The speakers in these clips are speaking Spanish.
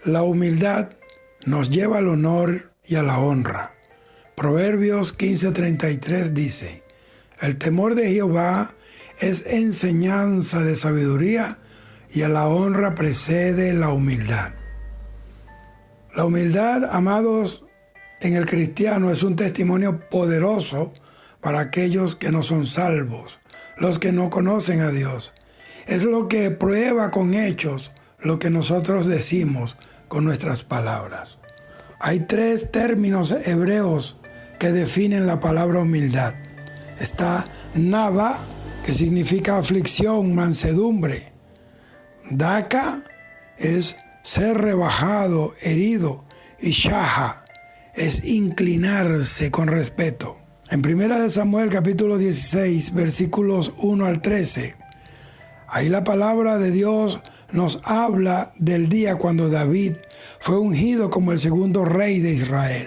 La humildad nos lleva al honor y a la honra. Proverbios 15:33 dice: el temor de Jehová es enseñanza de sabiduría, y a la honra precede la humildad. La humildad, amados, en el cristiano es un testimonio poderoso para aquellos que no son salvos, los que no conocen a Dios. Es lo que prueba con hechos lo que nosotros decimos con nuestras palabras. Hay 3 términos hebreos que definen la palabra humildad. Está Nava, que significa aflicción, mansedumbre. Daka es ser rebajado, herido. Y Shaha es inclinarse con respeto. En 1 Samuel capítulo 16, versículos 1 al 13, ahí la palabra de Dios nos habla del día cuando David fue ungido como el segundo rey de Israel.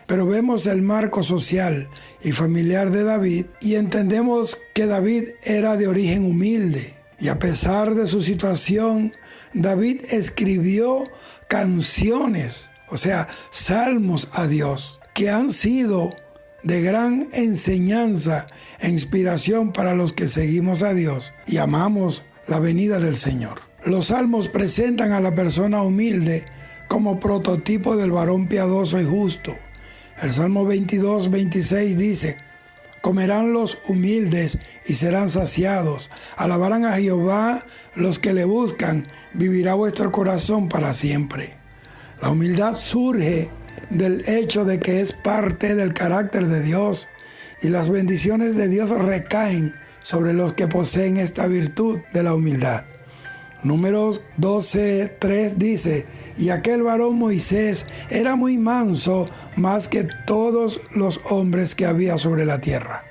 Pero vemos el marco social y familiar de David y entendemos que David era de origen humilde. Y a pesar de su situación, David escribió canciones, o sea, salmos a Dios, que han sido de gran enseñanza e inspiración para los que seguimos a Dios y amamos la venida del Señor. Los salmos presentan a la persona humilde como prototipo del varón piadoso y justo. El Salmo 22:26 dice: comerán los humildes y serán saciados. Alabarán a Jehová los que le buscan. Vivirá vuestro corazón para siempre. La humildad surge del hecho de que es parte del carácter de Dios, y las bendiciones de Dios recaen sobre los que poseen esta virtud de la humildad. Números 12:3 dice: y aquel varón Moisés era muy manso, más que todos los hombres que había sobre la tierra.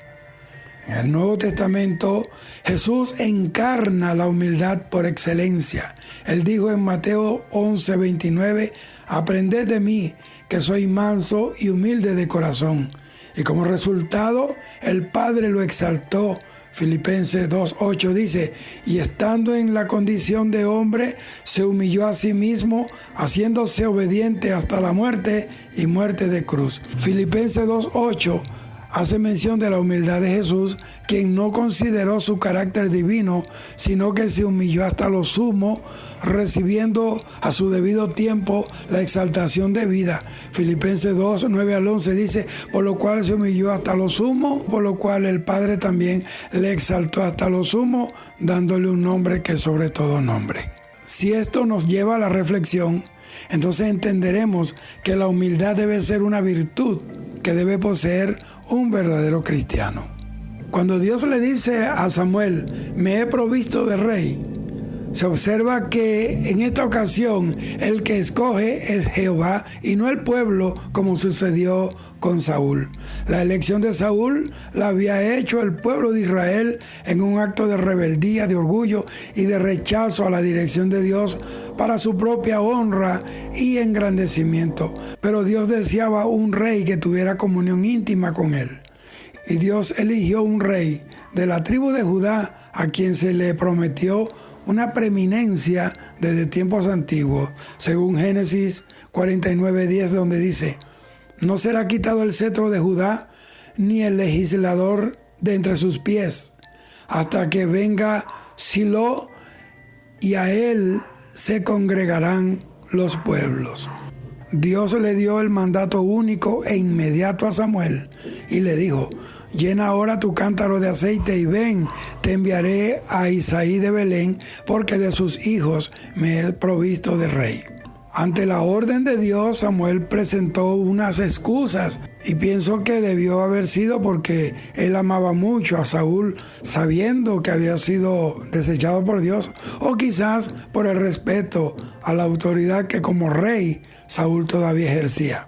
En el Nuevo Testamento, Jesús encarna la humildad por excelencia. Él dijo en Mateo 11:29: aprended de mí, que soy manso y humilde de corazón. Y como resultado, el Padre lo exaltó. Filipenses 2:8 dice: y estando en la condición de hombre, se humilló a sí mismo, haciéndose obediente hasta la muerte y muerte de cruz. Filipenses 2:8 hace mención de la humildad de Jesús, quien no consideró su carácter divino, sino que se humilló hasta lo sumo, recibiendo a su debido tiempo la exaltación de vida. Filipenses 2:9 al 11 dice: por lo cual se humilló hasta lo sumo, por lo cual el Padre también le exaltó hasta lo sumo, dándole un nombre que es sobre todo nombre. Si esto nos lleva a la reflexión, entonces entenderemos que la humildad debe ser una virtud que debe poseer un verdadero cristiano. Cuando Dios le dice a Samuel: me he provisto de rey, se observa que en esta ocasión el que escoge es Jehová y no el pueblo, como sucedió con Saúl. La elección de Saúl la había hecho el pueblo de Israel en un acto de rebeldía, de orgullo y de rechazo a la dirección de Dios para su propia honra y engrandecimiento. Pero Dios deseaba un rey que tuviera comunión íntima con él. Y Dios eligió un rey de la tribu de Judá, a quien se le prometió una preeminencia desde tiempos antiguos, según Génesis 49:10, donde dice: no será quitado el cetro de Judá, ni el legislador de entre sus pies, hasta que venga Silo, y a él se congregarán los pueblos. Dios le dio el mandato único e inmediato a Samuel y le dijo: llena ahora tu cántaro de aceite y ven, te enviaré a Isaí de Belén, porque de sus hijos me he provisto de rey. Ante la orden de Dios, Samuel presentó unas excusas y pienso que debió haber sido porque él amaba mucho a Saúl, sabiendo que había sido desechado por Dios, o quizás por el respeto a la autoridad que como rey Saúl todavía ejercía.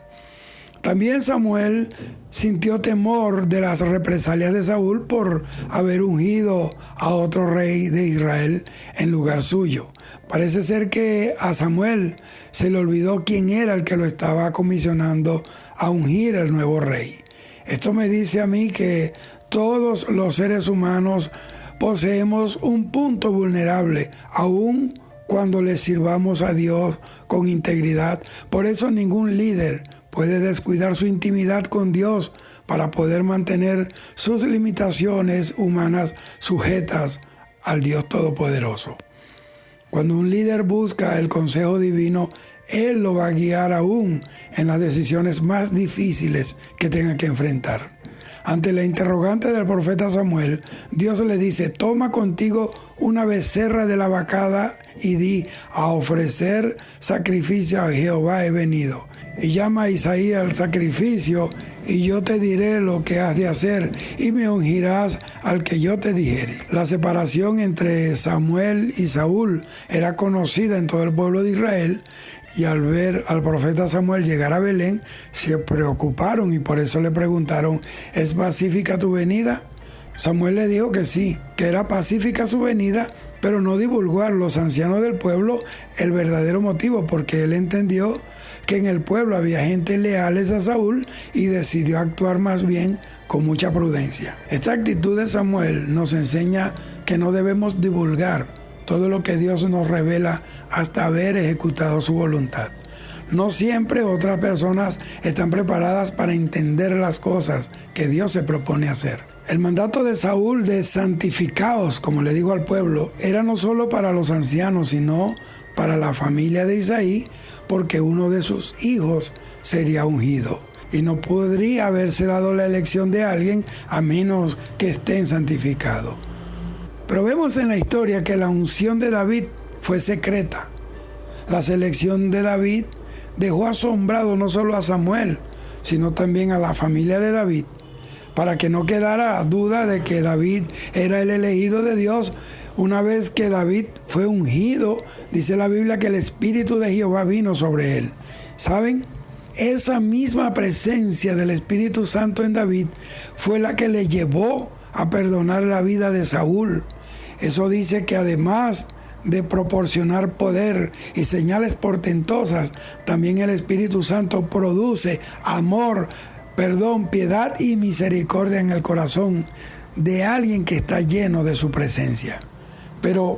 También Samuel sintió temor de las represalias de Saúl por haber ungido a otro rey de Israel en lugar suyo. Parece ser que a Samuel se le olvidó quién era el que lo estaba comisionando a ungir al nuevo rey. Esto me dice a mí que todos los seres humanos poseemos un punto vulnerable, aún cuando le sirvamos a Dios con integridad. Por eso ningún líder puede descuidar su intimidad con Dios para poder mantener sus limitaciones humanas sujetas al Dios Todopoderoso. Cuando un líder busca el consejo divino, Él lo va a guiar aún en las decisiones más difíciles que tenga que enfrentar. Ante la interrogante del profeta Samuel, Dios le dice: toma contigo una becerra de la vacada y di: a ofrecer sacrificio a Jehová he venido. Y llama a Isaí al sacrificio, y yo te diré lo que has de hacer, y me ungirás al que yo te dijere. La separación entre Samuel y Saúl era conocida en todo el pueblo de Israel, y al ver al profeta Samuel llegar a Belén, se preocuparon y por eso le preguntaron: ¿es pacífica tu venida? Samuel le dijo que sí, que era pacífica su venida, pero no divulgó a los ancianos del pueblo el verdadero motivo, porque él entendió que en el pueblo había gente leales a Saúl y decidió actuar más bien con mucha prudencia. Esta actitud de Samuel nos enseña que no debemos divulgar todo lo que Dios nos revela hasta haber ejecutado su voluntad. No siempre otras personas están preparadas para entender las cosas que Dios se propone hacer. El mandato de Saúl de santificaos, como le dijo al pueblo, era no solo para los ancianos, sino para la familia de Isaí, porque uno de sus hijos sería ungido. Y no podría haberse dado la elección de alguien a menos que estén santificados. Pero vemos en la historia que la unción de David fue secreta. La selección de David dejó asombrado no solo a Samuel, sino también a la familia de David, para que no quedara duda de que David era el elegido de Dios. Una vez que David fue ungido, dice la Biblia que el Espíritu de Jehová vino sobre él. ¿Saben? Esa misma presencia del Espíritu Santo en David fue la que le llevó a perdonar la vida de Saúl. Eso dice que además de proporcionar poder y señales portentosas, también el Espíritu Santo produce amor, perdón, piedad y misericordia en el corazón de alguien que está lleno de su presencia. Pero,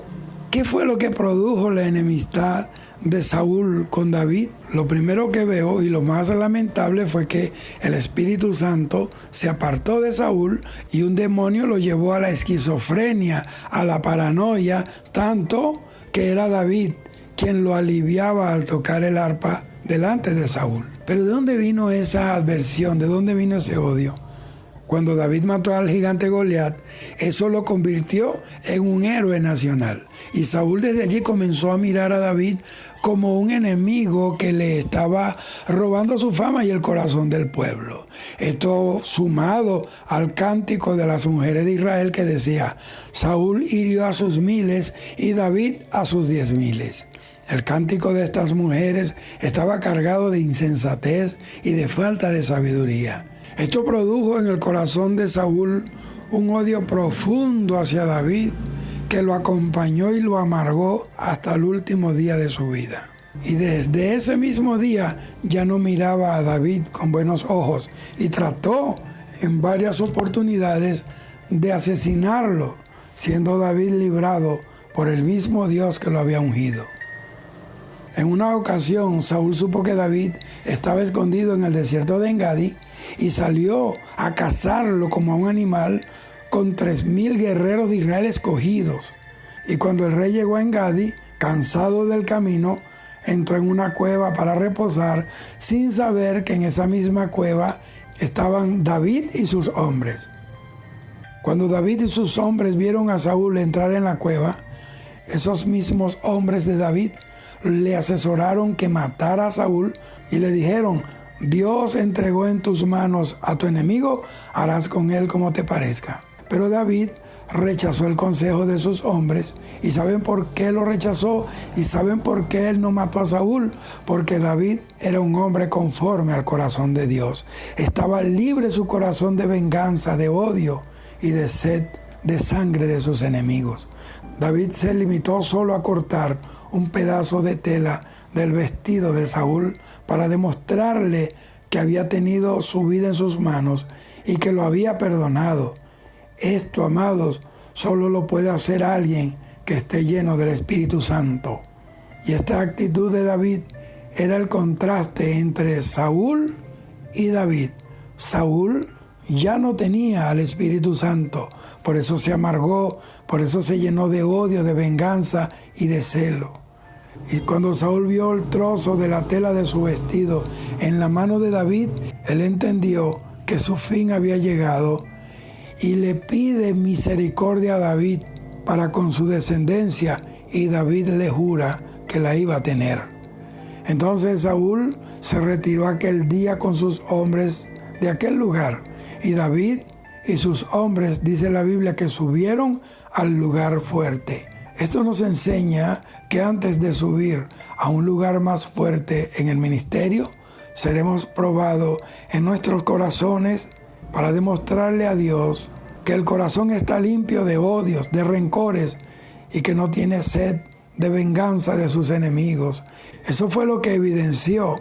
¿qué fue lo que produjo la enemistad de Saúl con David? Lo primero que veo y lo más lamentable fue que el Espíritu Santo se apartó de Saúl y un demonio lo llevó a la esquizofrenia, a la paranoia, tanto que era David quien lo aliviaba al tocar el arpa delante de Saúl. Pero ¿de dónde vino esa adversión? ¿De dónde vino ese odio? Cuando David mató al gigante Goliat, eso lo convirtió en un héroe nacional. Y Saúl desde allí comenzó a mirar a David como un enemigo que le estaba robando su fama y el corazón del pueblo. Esto sumado al cántico de las mujeres de Israel que decía: Saúl hirió a sus miles y David a sus 10,000. El cántico de estas mujeres estaba cargado de insensatez y de falta de sabiduría. Esto produjo en el corazón de Saúl un odio profundo hacia David que lo acompañó y lo amargó hasta el último día de su vida. Y desde ese mismo día ya no miraba a David con buenos ojos y trató en varias oportunidades de asesinarlo, siendo David librado por el mismo Dios que lo había ungido. En una ocasión, Saúl supo que David estaba escondido en el desierto de Engadi y salió a cazarlo como a un animal con 3,000 guerreros de Israel escogidos. Y cuando el rey llegó a Engadi, cansado del camino, entró en una cueva para reposar, sin saber que en esa misma cueva estaban David y sus hombres. Cuando David y sus hombres vieron a Saúl entrar en la cueva, esos mismos hombres de David le asesoraron que matara a Saúl y le dijeron: Dios entregó en tus manos a tu enemigo, harás con él como te parezca. Pero David rechazó el consejo de sus hombres. ¿Y saben por qué lo rechazó? ¿Y saben por qué él no mató a Saúl? Porque David era un hombre conforme al corazón de Dios. Estaba libre su corazón de venganza, de odio y de sed de sangre de sus enemigos. David se limitó solo a cortar un pedazo de tela del vestido de Saúl para demostrarle que había tenido su vida en sus manos y que lo había perdonado. Esto, amados, solo lo puede hacer alguien que esté lleno del Espíritu Santo. Y esta actitud de David era el contraste entre Saúl y David. Saúl ya no tenía al Espíritu Santo, por eso se amargó, por eso se llenó de odio, de venganza y de celo. Y cuando Saúl vio el trozo de la tela de su vestido en la mano de David, él entendió que su fin había llegado y le pide misericordia a David para con su descendencia, y David le jura que la iba a tener. Entonces Saúl se retiró aquel día con sus hombres de aquel lugar, y David y sus hombres, dice la Biblia, que subieron al lugar fuerte. Esto nos enseña que antes de subir a un lugar más fuerte en el ministerio, seremos probados en nuestros corazones para demostrarle a Dios que el corazón está limpio de odios, de rencores, y que no tiene sed de venganza de sus enemigos. Eso fue lo que evidenció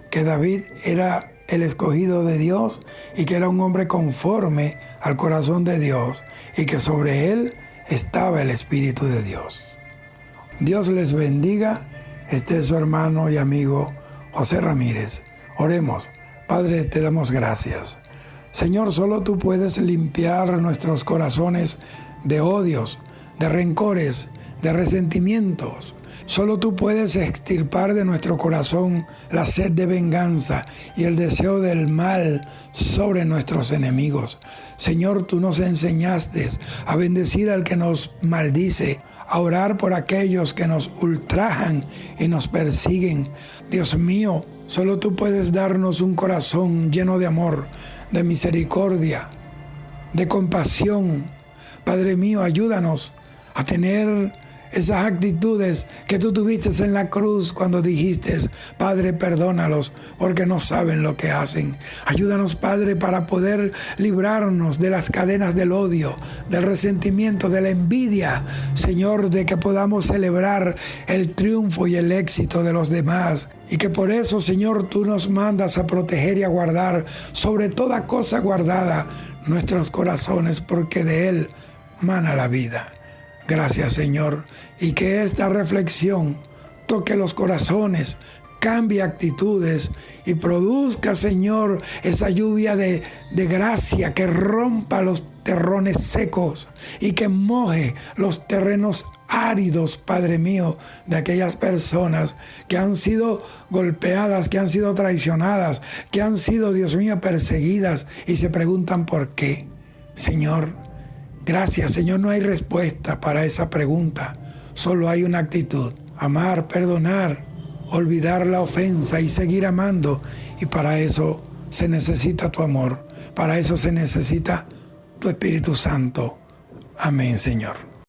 que David era el escogido de Dios y que era un hombre conforme al corazón de Dios y que sobre él estaba el Espíritu de Dios. Dios les bendiga. Este es su hermano y amigo José Ramírez. Oremos. Padre, te damos gracias. Señor, solo tú puedes limpiar nuestros corazones de odios, de rencores, de resentimientos. Solo tú puedes extirpar de nuestro corazón la sed de venganza y el deseo del mal sobre nuestros enemigos. Señor, tú nos enseñaste a bendecir al que nos maldice, a orar por aquellos que nos ultrajan y nos persiguen. Dios mío, solo tú puedes darnos un corazón lleno de amor, de misericordia, de compasión. Padre mío, ayúdanos a tener esas actitudes que tú tuviste en la cruz cuando dijiste: Padre, perdónalos porque no saben lo que hacen. Ayúdanos, Padre, para poder librarnos de las cadenas del odio, del resentimiento, de la envidia. Señor, de que podamos celebrar el triunfo y el éxito de los demás. Y que por eso, Señor, tú nos mandas a proteger y a guardar sobre toda cosa guardada nuestros corazones, porque de él mana la vida. Gracias, Señor, y que esta reflexión toque los corazones, cambie actitudes y produzca, Señor, esa lluvia de gracia que rompa los terrones secos y que moje los terrenos áridos, Padre mío, de aquellas personas que han sido golpeadas, que han sido traicionadas, que han sido, Dios mío, perseguidas y se preguntan por qué. Señor, gracias, Señor, no hay respuesta para esa pregunta, solo hay una actitud: amar, perdonar, olvidar la ofensa y seguir amando. Y para eso se necesita tu amor, para eso se necesita tu Espíritu Santo. Amén, Señor.